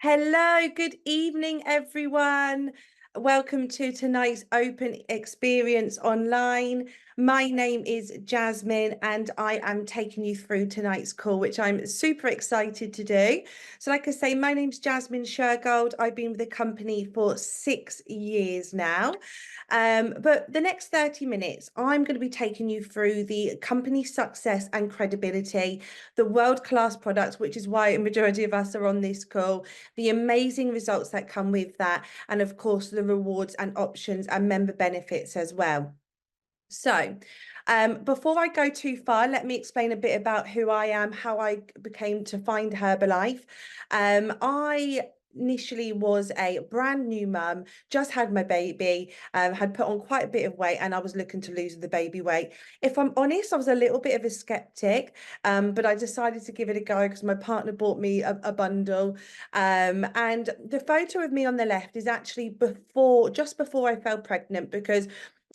Hello, good evening, everyone. Welcome to tonight's open experience online. My name is Jasmine, and I am taking you through tonight's call, which I'm super excited to do. So, like I say, my name's Jasmine Shergold. I've been with the company for 6 years now. But the next 30 minutes, I'm going to be taking you through the company success and credibility, the world-class products, which is why a majority of us are on this call, the amazing results that come with that, and of course, the rewards and options and member benefits as well. So, before I go too far, let me explain a bit about who I am, how I became to find Herbalife. I initially was a brand new mum, just had my baby, had put on quite a bit of weight, and I was looking to lose the baby weight. If I'm honest, I was a little bit of a skeptic, but I decided to give it a go because my partner bought me a bundle. And the photo of me on the left is actually just before I fell pregnant, because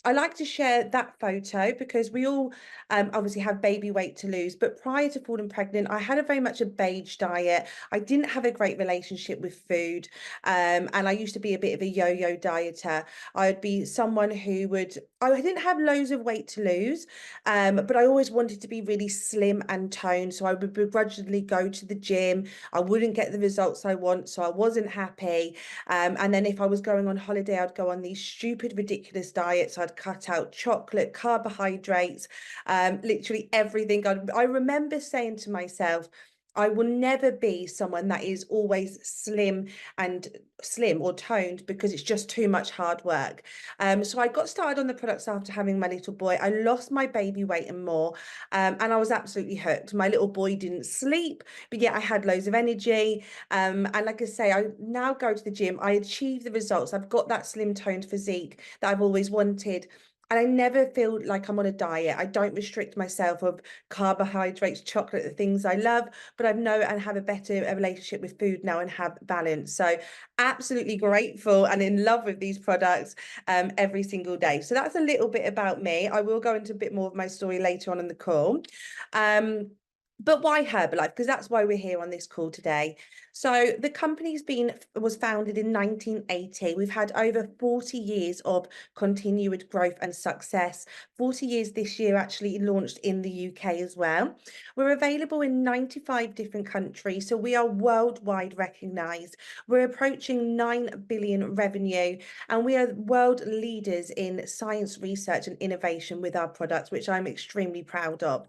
I like to share that photo because we all obviously have baby weight to lose. But prior to falling pregnant, I had a very much a beige diet. I didn't have a great relationship with food. And I used to be a bit of a yo-yo dieter. I'd be someone who I didn't have loads of weight to lose, but I always wanted to be really slim and toned. So I would begrudgingly go to the gym. I wouldn't get the results I want. So I wasn't happy. And then if I was going on holiday, I'd go on these stupid, ridiculous diets. I'd cut out chocolate, carbohydrates, literally everything. I remember saying to myself, I will never be someone that is always slim or toned, because it's just too much hard work. So I got started on the products after having my little boy. I lost my baby weight and more, and I was absolutely hooked. My little boy didn't sleep, but yet I had loads of energy. And like I say, I now go to the gym. I achieve the results. I've got that slim toned physique that I've always wanted. And I never feel like I'm on a diet. I don't restrict myself of carbohydrates, chocolate, the things I love, but I know and have a better relationship with food now and have balance. So absolutely grateful and in love with these products every single day. So that's a little bit about me. I will go into a bit more of my story later on in the call. But why Herbalife? Because that's why we're here on this call today. So the was founded in 1980. We've had over 40 years of continued growth and success. 40 years this year, actually launched in the UK as well. We're available in 95 different countries, so we are worldwide recognized. We're approaching 9 billion revenue, and we are world leaders in science research and innovation with our products, which I'm extremely proud of.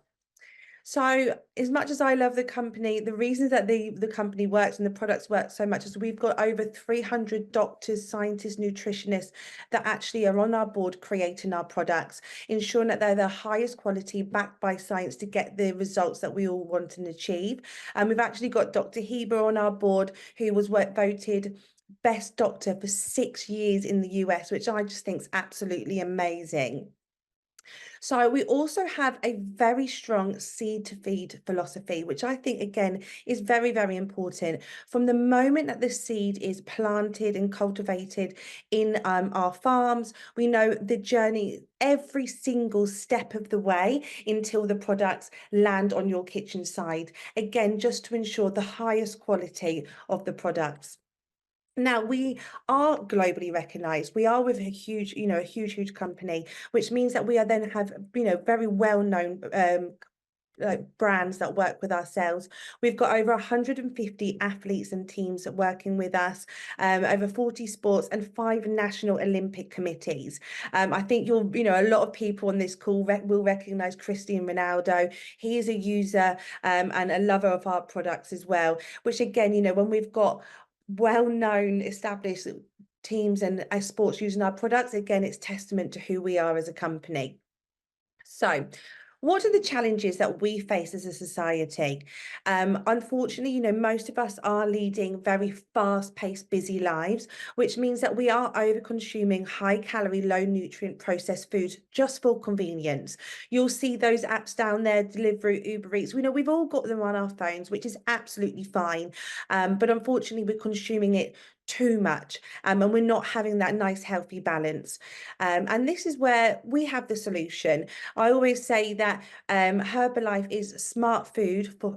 So as much as I love the company, the reason that the company works and the products work so much is we've got over 300 doctors, scientists, nutritionists that actually are on our board creating our products, ensuring that they're the highest quality, backed by science, to get the results that we all want and achieve. And we've actually got Dr. Heber on our board, who was voted best doctor for 6 years in the US, which I just think is absolutely amazing. So we also have a very strong seed to feed philosophy, which I think again is very, very important. From the moment that the seed is planted and cultivated in our farms, we know the journey every single step of the way until the products land on your kitchen side. Again, just to ensure the highest quality of the products. Now, we are globally recognized. We are with a huge, a huge company, which means that we are then have, very well-known like brands that work with ourselves. We've got over 150 athletes and teams working with us, over 40 sports and 5 national Olympic committees. I think a lot of people on this call will recognize Cristiano Ronaldo. He is a user and a lover of our products as well, which again, when we've got well-known established teams and sports using our products, again, it's testament to who we are as a company. So what are the challenges that we face as a society? Unfortunately, most of us are leading very fast-paced, busy lives, which means that we are over-consuming high-calorie, low-nutrient processed foods just for convenience. You'll see those apps down there, Deliveroo, Uber Eats. We know we've all got them on our phones, which is absolutely fine. But unfortunately, we're consuming it too much, and we're not having that nice healthy balance. And this is where we have the solution. I always say that Herbalife is smart food for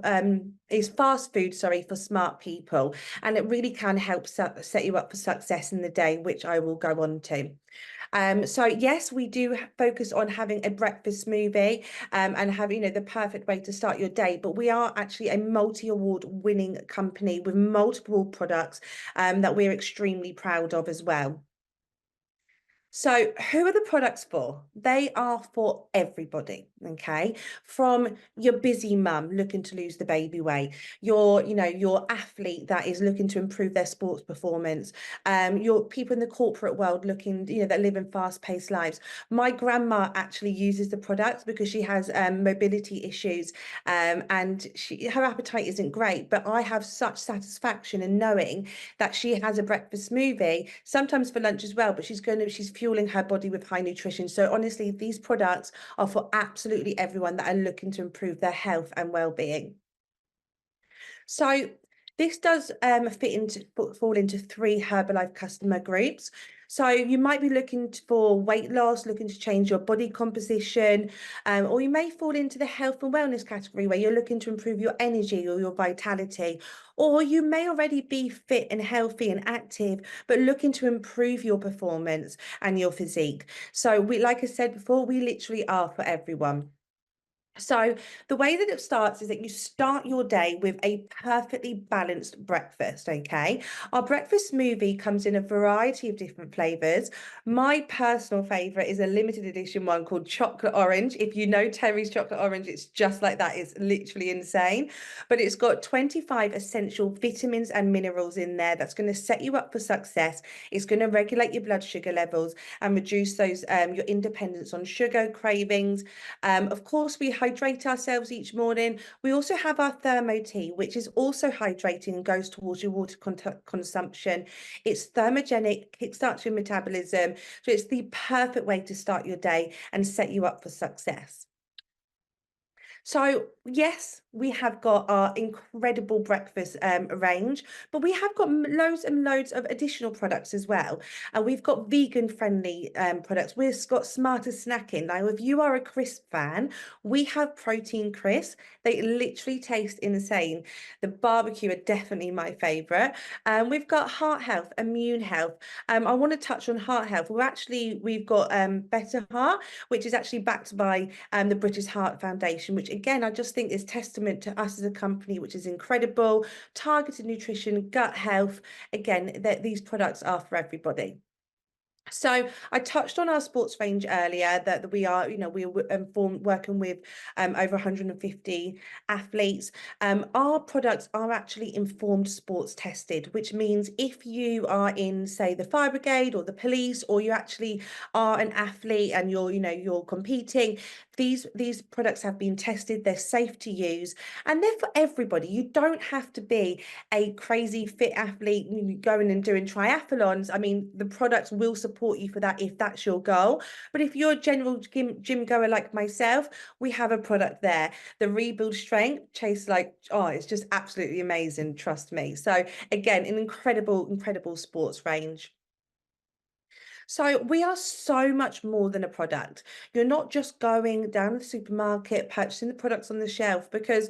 is fast food, sorry, for smart people, and it really can help set you up for success in the day, which I will go on to. So yes, we do focus on having a breakfast smoothie and having, the perfect way to start your day. But we are actually a multi-award winning company with multiple products that we're extremely proud of as well. So who are the products for? They are for everybody, okay? From your busy mum looking to lose the baby weight, your athlete that is looking to improve their sports performance, your people in the corporate world looking, that live in fast-paced lives. My grandma actually uses the products because she has mobility issues, and her appetite isn't great, but I have such satisfaction in knowing that she has a breakfast smoothie, sometimes for lunch as well, but she's fueling her body with high nutrition. So honestly, these products are for absolutely everyone that are looking to improve their health and well-being. So this does fall into three Herbalife customer groups. So you might be looking for weight loss, looking to change your body composition, or you may fall into the health and wellness category where you're looking to improve your energy or your vitality, or you may already be fit and healthy and active, but looking to improve your performance and your physique. So like I said before, we literally are for everyone. So the way that it starts is that you start your day with a perfectly balanced breakfast, okay? Our breakfast smoothie comes in a variety of different flavors. My personal favorite is a limited edition one called chocolate orange. If you know Terry's chocolate orange, it's just like that. It's literally insane. But it's got 25 essential vitamins and minerals in there that's going to set you up for success. It's going to regulate your blood sugar levels and reduce those your independence on sugar cravings. Of course, we hydrate ourselves each morning. We also have our thermo tea, which is also hydrating and goes towards your water consumption. It's thermogenic, kickstarts your metabolism. So it's the perfect way to start your day and set you up for success. So yes, we have got our incredible breakfast range, but we have got loads and loads of additional products as well. And we've got vegan friendly products. We've got smarter snacking. Now, if you are a crisp fan, we have protein crisps. They literally taste insane. The barbecue are definitely my favorite. We've got heart health, immune health. I want to touch on heart health. We've got Better Heart, which is actually backed by the British Heart Foundation, which again, I just think is testament to us as a company, which is incredible. Targeted nutrition, gut health. Again, that these products are for everybody. So I touched on our sports range earlier that we are, working with over 150 athletes. Our products are actually informed sports tested, which means if you are in, say, the fire brigade or the police, or you actually are an athlete and you're competing, these products have been tested. They're safe to use, and they're for everybody. You don't have to be a crazy fit athlete going and doing triathlons. I mean, the products will support you for that if that's your goal. But if you're a general gym goer like myself, we have a product there. The Rebuild Strength tastes like, oh, it's just absolutely amazing, trust me. So again, an incredible sports range. So we are so much more than a product. You're not just going down the supermarket, purchasing the products on the shelf, because,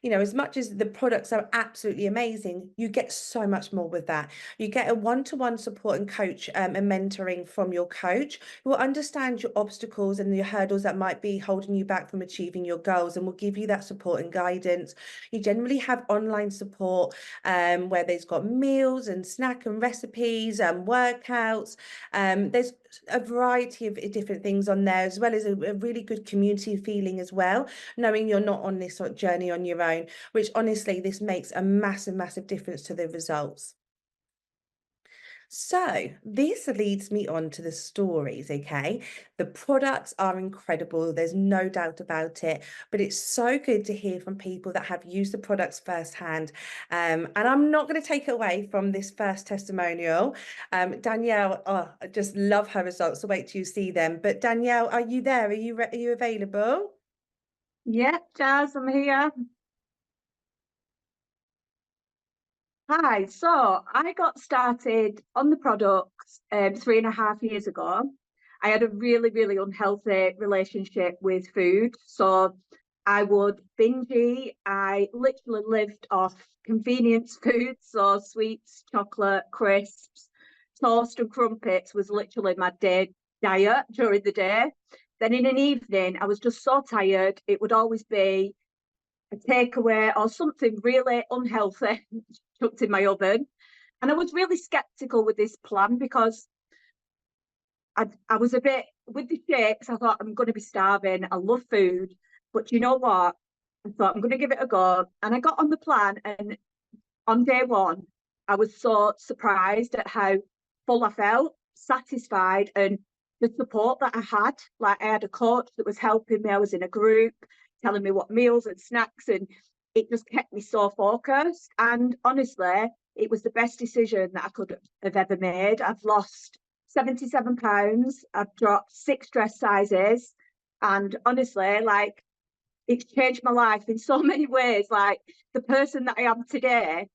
as much as the products are absolutely amazing, you get so much more with that. You get a one-to-one support and coach and mentoring from your coach who will understand your obstacles and your hurdles that might be holding you back from achieving your goals, and will give you that support and guidance. You generally have online support where there's got meals and snack and recipes and workouts. There's a variety of different things on there, as well as a really good community feeling as well, knowing you're not on this sort of journey on your own, which honestly, this makes a massive difference to the results. So this leads me on to the stories, okay? The products are incredible, there's no doubt about it, but it's so good to hear from people that have used the products firsthand. And I'm not going to take away from this first testimonial. Danielle, oh, I just love her results, so wait till you see them. But Danielle, are you there? Are you available? Yeah, Jazz, I'm here. Hi, so I got started on the products 3.5 years ago. I had a really, really unhealthy relationship with food. So I would binge eat. I literally lived off convenience foods, so sweets, chocolate, crisps, toast, and crumpets was literally my day diet during the day. Then in an evening, I was just so tired. It would always be a takeaway or something really unhealthy chucked in my oven. And I was really skeptical with this plan because I was a bit with the shakes. I thought I'm going to be starving. I love food, but you know what? I thought I'm going to give it a go. And I got on the plan, and on day one, I was so surprised at how full I felt, satisfied, and the support that I had. Like I had a coach that was helping me. I was in a group telling me what meals and snacks, and it just kept me so focused. And honestly, it was the best decision that I could have ever made. I've lost 77 pounds. I've dropped 6 dress sizes. And honestly, like it's changed my life in so many ways. Like the person that I am today,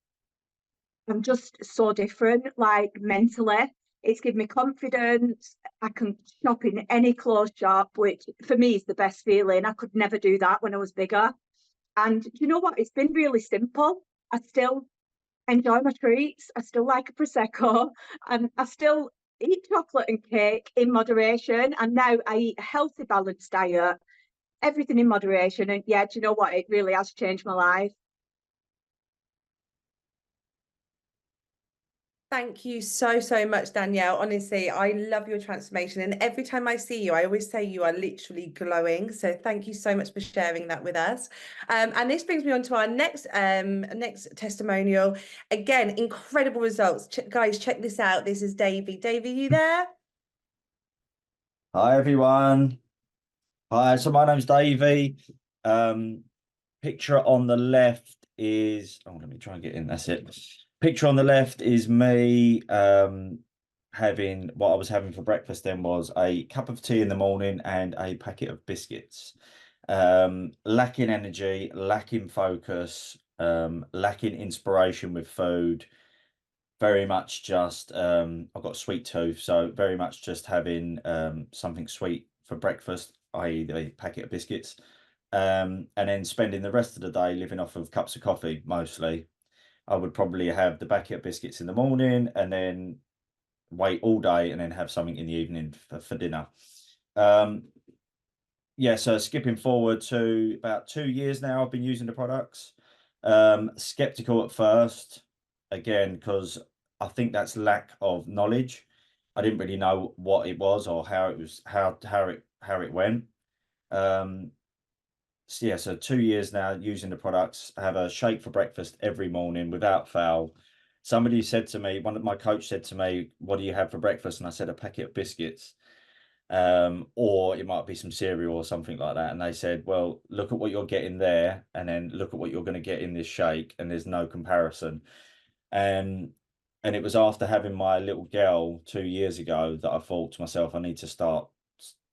I'm just so different, like mentally. It's given me confidence. I can shop in any clothes shop, which for me is the best feeling. I could never do that when I was bigger. And you know what? It's been really simple. I still enjoy my treats. I still like a Prosecco, and I still eat chocolate and cake in moderation. And now I eat a healthy, balanced diet, everything in moderation. And yeah, do you know what? It really has changed my life. Thank you so, so much, Danielle. Honestly, I love your transformation. And every time I see you, I always say you are literally glowing. So thank you so much for sharing that with us. And this brings me on to our next testimonial. Again, incredible results. Guys, check this out. This is Davey. Davey, you there? Hi everyone. Hi, so my name's Davey. Picture on the left is, oh, let me try and get in. That's it. Picture on the left is me having what I was having for breakfast then was a cup of tea in the morning and a packet of biscuits. Lacking energy, lacking focus, lacking inspiration with food. Very much just I've got a sweet tooth, so very much just having something sweet for breakfast, i.e. the packet of biscuits, and then spending the rest of the day living off of cups of coffee mostly. I would probably have the packet of biscuits in the morning and then wait all day and then have something in the evening for dinner. Yeah, so skipping forward to about 2 years now, I've been using the products. Skeptical at first, again, because I think that's lack of knowledge. I didn't really know what it was or how it was, how it went. So yeah, so 2 years now using the products. I have a shake for breakfast every morning without fail. Somebody said to me, one of my coach said to me, "What do you have for breakfast?" And I said, "A packet of biscuits." Or it might be some cereal or something like that. And they said, well, look at what you're getting there, and then look at what you're going to get in this shake, and there's no comparison. And it was after having my little girl 2 years ago that I thought to myself, I need to start,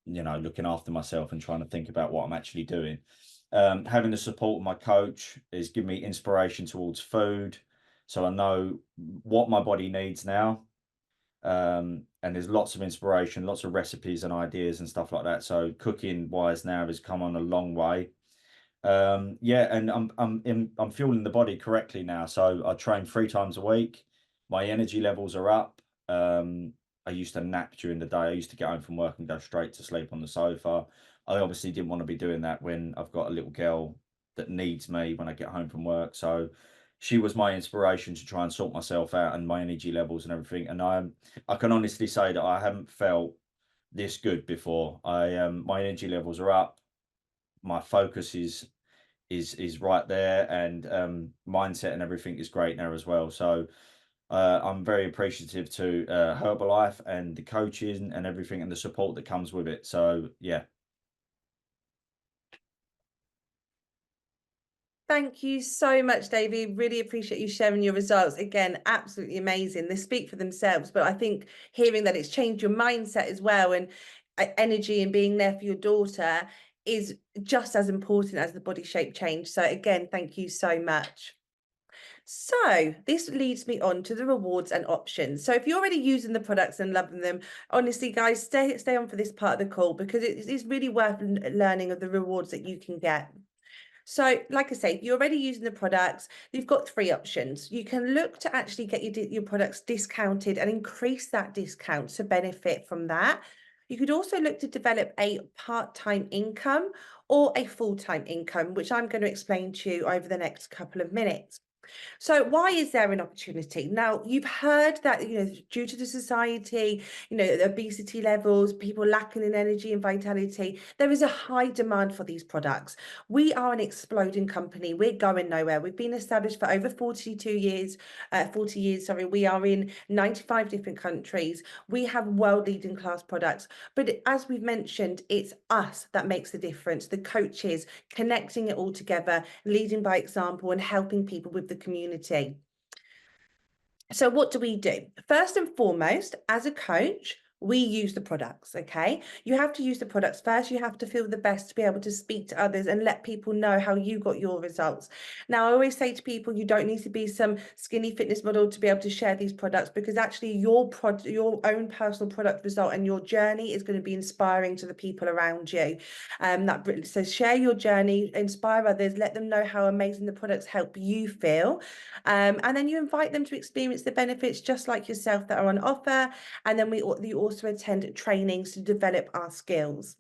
looking after myself and trying to think about what I'm actually doing. Having the support of my coach is giving me inspiration towards food, so I know what my body needs now. And there's lots of inspiration, lots of recipes and ideas and stuff like that. So cooking wise now has come on a long way. Yeah, and I'm fueling the body correctly now. So I train 3 times a week. My energy levels are up. I used to nap during the day. I used to get home from work and go straight to sleep on the sofa. I obviously didn't want to be doing that when I've got a little girl that needs me when I get home from work. So she was my inspiration to try and sort myself out and my energy levels and everything. And I can honestly say that I haven't felt this good before. My energy levels are up. My focus is right there, and mindset and everything is great now as well. So I'm very appreciative to Herbalife and the coaching and everything and the support that comes with it. So yeah. Thank you so much, Davey. Really appreciate you sharing your results. Again, absolutely amazing. They speak for themselves, but I think hearing that it's changed your mindset as well, and energy and being there for your daughter is just as important as the body shape change. So again, thank you so much. So this leads me on to the rewards and options. So if you're already using the products and loving them, honestly, guys, stay on for this part of the call, because it is really worth learning of the rewards that you can get. So, like I say, if you're already using the products, you've got three options. You can look to actually get your products discounted and increase that discount to benefit from that. You could also look to develop a part-time income or a full-time income, which I'm going to explain to you over the next couple of minutes. So why is there an opportunity? Now, you've heard that, due to the society, the obesity levels, people lacking in energy and vitality, there is a high demand for these products. We are an exploding company. We're going nowhere. We've been established for over 40 years, sorry. We are in 95 different countries. We have world leading class products. But as we've mentioned, it's us that makes the difference. The coaches connecting it all together, leading by example and helping people with the community. So what do we do? First and foremost, as a coach, we use the products, okay? You have to use the products first. You have to feel the best to be able to speak to others and let people know how you got your results. Now, I always say to people, you don't need to be some skinny fitness model to be able to share these products, because actually your own personal product result and your journey is going to be inspiring to the people around you. So share your journey, inspire others, let them know how amazing the products help you feel. And then you invite them to experience the benefits just like yourself that are on offer. And then you also attend trainings to develop our skills.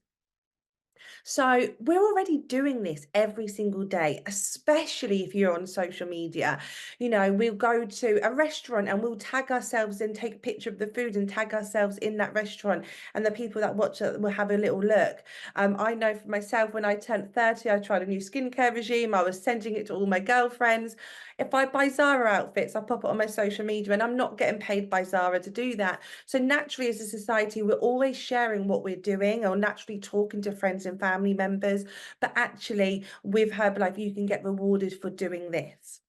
So we're already doing this every single day, especially if you're on social media. We'll go to a restaurant and we'll tag ourselves and take a picture of the food and tag ourselves in that restaurant. And the people that watch it will have a little look. I know for myself, when I turned 30, I tried a new skincare regime. I was sending it to all my girlfriends. If I buy Zara outfits, I pop it on my social media, and I'm not getting paid by Zara to do that. So naturally, as a society, we're always sharing what we're doing, or naturally talking to friends and family members. But actually, with Herbalife, you can get rewarded for doing this.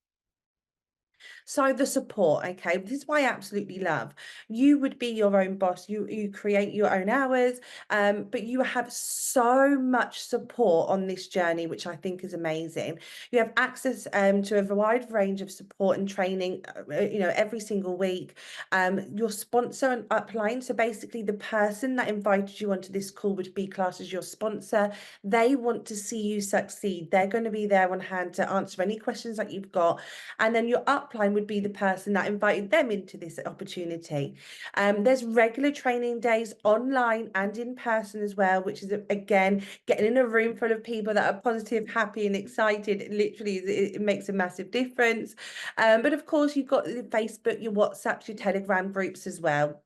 So the support, okay, this is why I absolutely love. You would be your own boss. You create your own hours, but you have so much support on this journey, which I think is amazing. You have access to a wide range of support and training, every single week. Your sponsor and upline, so basically the person that invited you onto this call would be classed as your sponsor. They want to see you succeed. They're going to be there on hand to answer any questions that you've got. And then your upline would be the person that invited them into this opportunity. There's regular training days online and in person as well, which is, again, getting in a room full of people that are positive, happy and excited. Literally, it makes a massive difference. But of course, you've got the Facebook, your WhatsApp, your Telegram groups as well.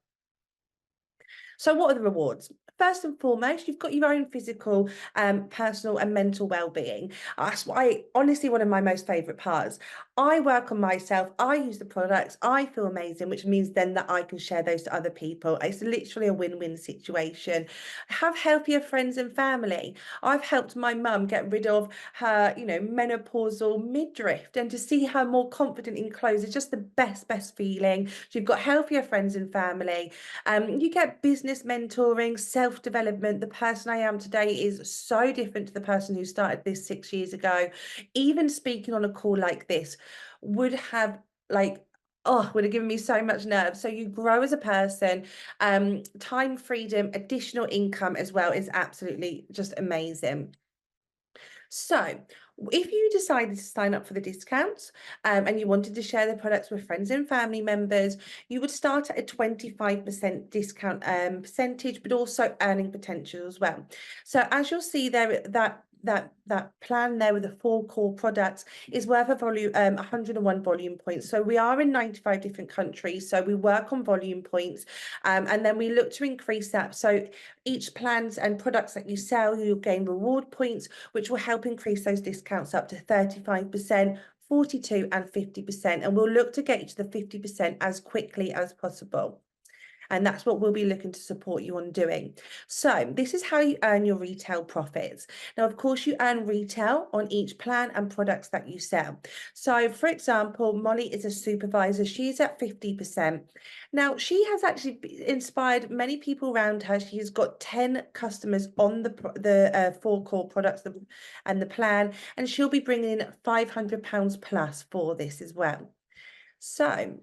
So what are the rewards? First and foremost, you've got your own physical, personal and mental well-being. That's why, honestly, one of my most favourite parts. I work on myself, I use the products, I feel amazing, which means then that I can share those to other people. It's literally a win-win situation. Have healthier friends and family. I've helped my mum get rid of her, menopausal midriff, and to see her more confident in clothes is just the best feeling. So you've got healthier friends and family. You get business mentoring, self-development. The person I am today is so different to the person who started this 6 years ago. Even speaking on a call like this would have would have given me so much nerve. So you grow as a person, time freedom, additional income as well is absolutely just amazing. So if you decided to sign up for the discounts and you wanted to share the products with friends and family members, you would start at a 25% discount percentage, but also earning potential as well. So as you'll see there, that plan there with the 4 core products is worth a volume 101 volume points. So we are in 95 different countries, so we work on volume points, and then we look to increase that. So each plans and products that you sell, you'll gain reward points, which will help increase those discounts up to 35%, 42% and 50%, and we'll look to get you to the 50% as quickly as possible. And that's what we'll be looking to support you on doing. So this is how you earn your retail profits. Now, of course, you earn retail on each plan and products that you sell. So, for example, Molly is a supervisor. She's at 50%. Now, she has actually inspired many people around her. She's got 10 customers on the 4 core products and the plan, and she'll be bringing in £500 plus for this as well. So,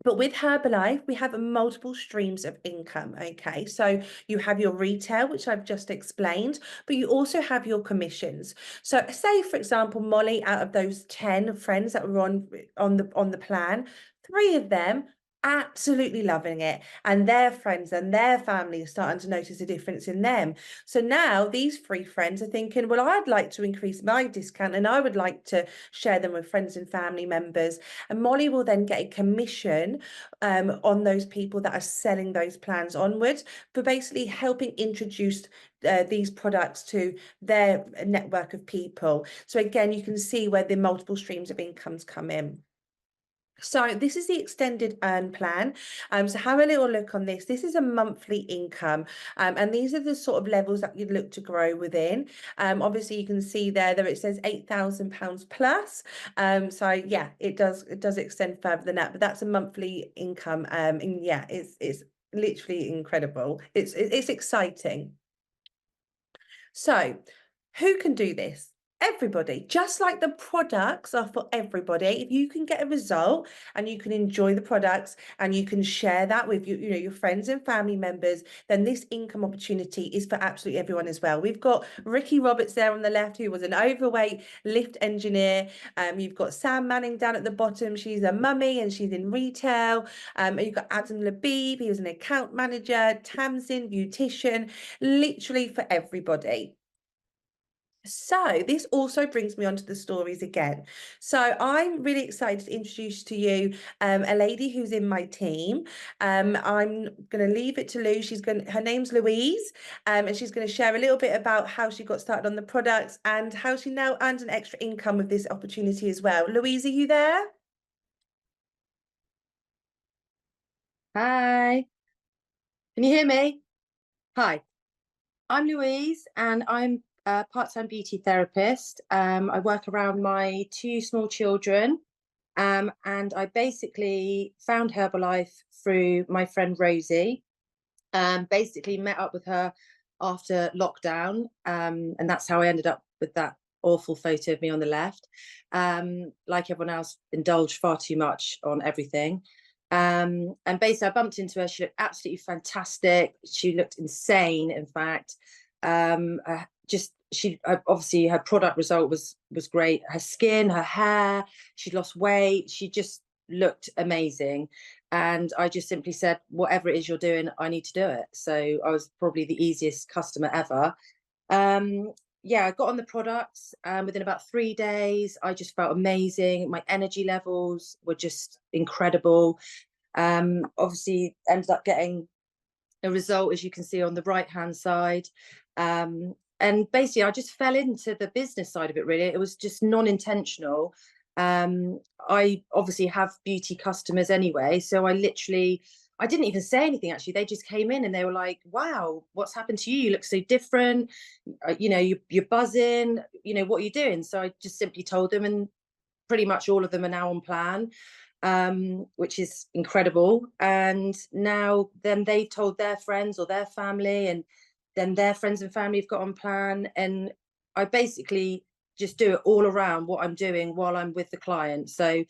but with Herbalife, we have multiple streams of income, okay? So you have your retail, which I've just explained, but you also have your commissions. So say, for example, Molly, out of those 10 friends that were on the plan, 3 of them absolutely loving it, and their friends and their family are starting to notice a difference in them. So now these 3 friends are thinking, well, I'd like to increase my discount and I would like to share them with friends and family members. And Molly will then get a commission on those people that are selling those plans onwards, for basically helping introduce these products to their network of people. So again, you can see where the multiple streams of incomes come in. So this is the extended earn plan. So have a little look on this. This is a monthly income, and these are the sort of levels that you'd look to grow within. Obviously you can see there it says £8,000 plus. So yeah, it does extend further than that, but that's a monthly income. And yeah, it's literally incredible. It's exciting. So who can do this? Everybody. Just like the products are for everybody, if you can get a result and you can enjoy the products and you can share that with your friends and family members, then this income opportunity is for absolutely everyone as well. We've got Ricky Roberts there on the left, who was an overweight lift engineer. You've got Sam Manning down at the bottom. She's a mummy and she's in retail. You've got Adam Labib, he was an account manager. Tamsin, beautician, literally for everybody. So this also brings me on to the stories again. So I'm really excited to introduce to you a lady who's in my team. I'm going to leave it to Lou. Her name's Louise, and she's going to share a little bit about how she got started on the products and how she now earns an extra income with this opportunity as well. Louise, are you there? Hi, can you hear me? Hi, I'm Louise and I'm a part-time beauty therapist. I work around my 2 small children, and I basically found Herbalife through my friend Rosie. Basically met up with her after lockdown, and that's how I ended up with that awful photo of me on the left. Like everyone else, indulged far too much on everything. And basically I bumped into her. She looked absolutely fantastic. She looked insane, in fact. Obviously her product result was great. Her skin, her hair, she'd lost weight. She just looked amazing. And I just simply said, whatever it is you're doing, I need to do it. So I was probably the easiest customer ever. Yeah, I got on the products, within about 3 days. I just felt amazing. My energy levels were just incredible. Obviously ended up getting a result, as you can see on the right hand side. And basically I just fell into the business side of it, really. It was just non-intentional. I obviously have beauty customers anyway, so I didn't even say anything, actually. They just came in and they were like, wow, what's happened to you? You look so different. You're buzzing, what are you doing? So I just simply told them, and pretty much all of them are now on plan, which is incredible. And now then they've told their friends or their family, and then their friends and family have got on plan. And I basically just do it all around what I'm doing while I'm with the client. So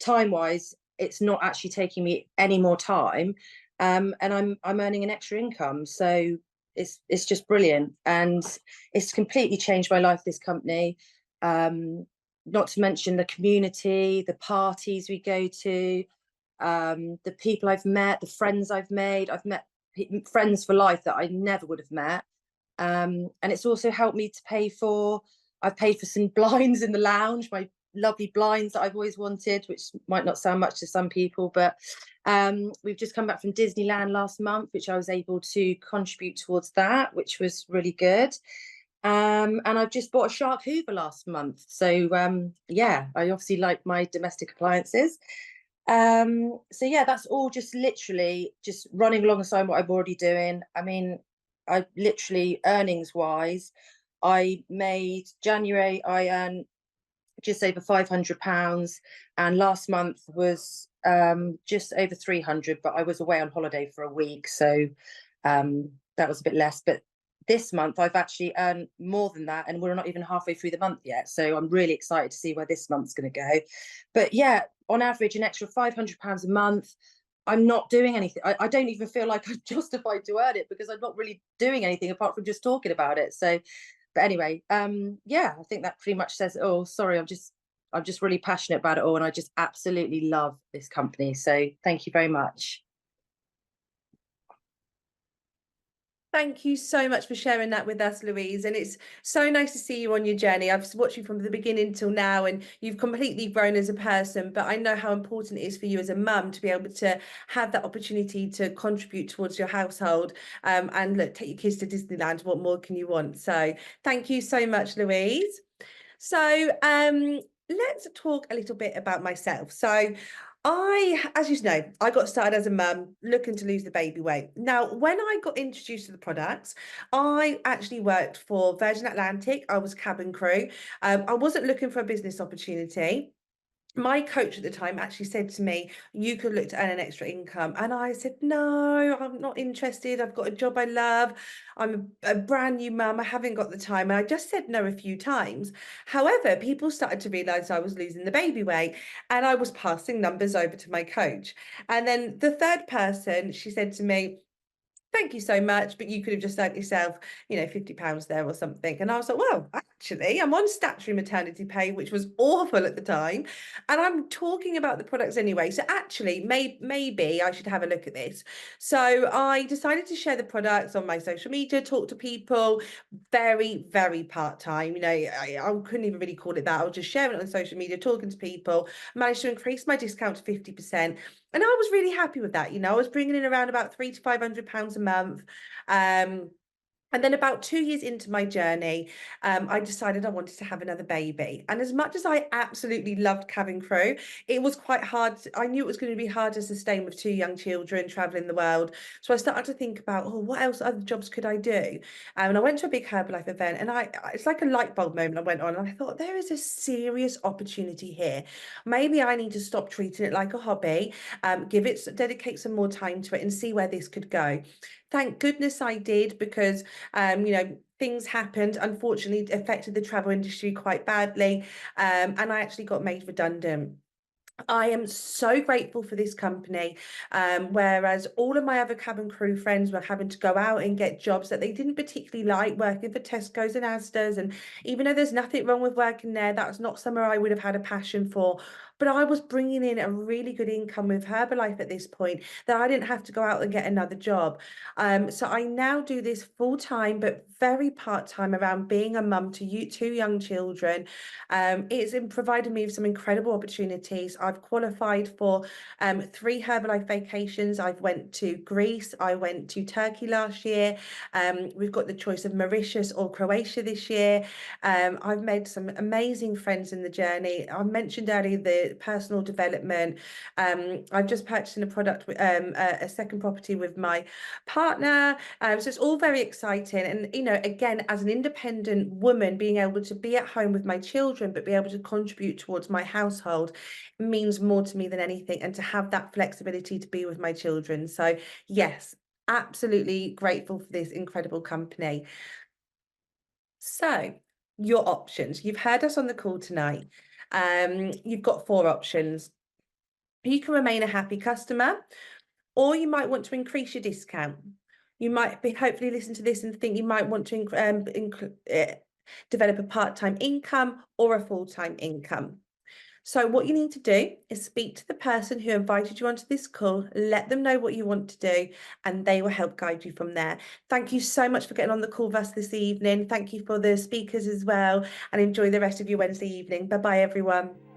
time wise, it's not actually taking me any more time, and I'm earning an extra income. So it's just brilliant, and it's completely changed my life, this company. Not to mention the community, the parties we go to, the people I've met, the friends I've made. I've met friends for life that I never would have met. And it's also helped me to I've paid for some blinds in the lounge, my lovely blinds that I've always wanted, which might not sound much to some people, but we've just come back from Disneyland last month, which I was able to contribute towards that, which was really good. And I've just bought a shark hoover last month. So yeah, I obviously like my domestic appliances. So yeah, that's all just literally just running alongside what I'm already doing. I mean, I literally, earnings wise, I made January, I earned just over £500, and last month was just over 300, but I was away on holiday for a week, so that was a bit less. But this month I've actually earned more than that, and we're not even halfway through the month yet, so I'm really excited to see where this month's going to go. But yeah, on average an extra £500 a month. I'm not doing anything. I don't even feel like I'm justified to earn it because I'm not really doing anything apart from just talking about it. So, but anyway, yeah, I think that pretty much says it all. Sorry, I'm just really passionate about it all, and I just absolutely love this company. So thank you very much. Thank you so much for sharing that with us, Louise. And it's so nice to see you on your journey. I've watched you from the beginning till now, and you've completely grown as a person. But I know how important it is for you as a mum to be able to have that opportunity to contribute towards your household. And look, take your kids to Disneyland. What more can you want? So thank you so much, Louise. So let's talk a little bit about myself. So as you know, I got started as a mum looking to lose the baby weight. Now, when I got introduced to the products, I actually worked for Virgin Atlantic. I was cabin crew. I wasn't looking for a business opportunity. My coach at the time actually said to me, you could look to earn an extra income. And I said, no, I'm not interested. I've got a job I love. I'm a brand new mum. I haven't got the time. And I just said no a few times. However, people started to realize I was losing the baby weight, and I was passing numbers over to my coach. And then the third person, she said to me, thank you so much, but you could have just earned yourself, £50 there or something. And I was like, well, actually, I'm on statutory maternity pay, which was awful at the time. And I'm talking about the products anyway. So actually, maybe I should have a look at this. So I decided to share the products on my social media, talk to people, very, very part-time. I couldn't even really call it that. I was just sharing it on social media, talking to people, managed to increase my discount to 50%. And I was really happy with that. I was bringing in around about £300 to £500 a month. And then about 2 years into my journey, I decided I wanted to have another baby. And as much as I absolutely loved cabin crew, it was quite hard. I knew it was going to be hard to sustain with 2 young children traveling the world. So I started to think about, what else other jobs could I do? And I went to a big Herbalife event, and it's like a light bulb moment. I went on and I thought, there is a serious opportunity here. Maybe I need to stop treating it like a hobby, dedicate some more time to it and see where this could go. Thank goodness I did, because things happened, unfortunately, affected the travel industry quite badly, and I actually got made redundant. I am so grateful for this company, whereas all of my other cabin crew friends were having to go out and get jobs that they didn't particularly like, working for Tesco's and Asda's, and even though there's nothing wrong with working there, that's not somewhere I would have had a passion for. But I was bringing in a really good income with Herbalife at this point, that I didn't have to go out and get another job. So I now do this full time, but very part time, around being a mum to 2 young children. It's provided me with some incredible opportunities. I've qualified for 3 Herbalife vacations. I've went to Greece. I went to Turkey last year. We've got the choice of Mauritius or Croatia this year. I've made some amazing friends in the journey. I mentioned earlier the personal development. I've just purchased a second property with my partner. So it's all very exciting. And, again, as an independent woman, being able to be at home with my children, but be able to contribute towards my household means more to me than anything. And to have that flexibility to be with my children. So yes, absolutely grateful for this incredible company. So your options, you've heard us on the call tonight. You've got 4 options. You can remain a happy customer, or you might want to increase your discount. You might hopefully listen to this and think you might want to develop a part-time income or a full-time income. So what you need to do is speak to the person who invited you onto this call, let them know what you want to do, and they will help guide you from there. Thank you so much for getting on the call with us this evening. Thank you for the speakers as well, and enjoy the rest of your Wednesday evening. Bye-bye, everyone.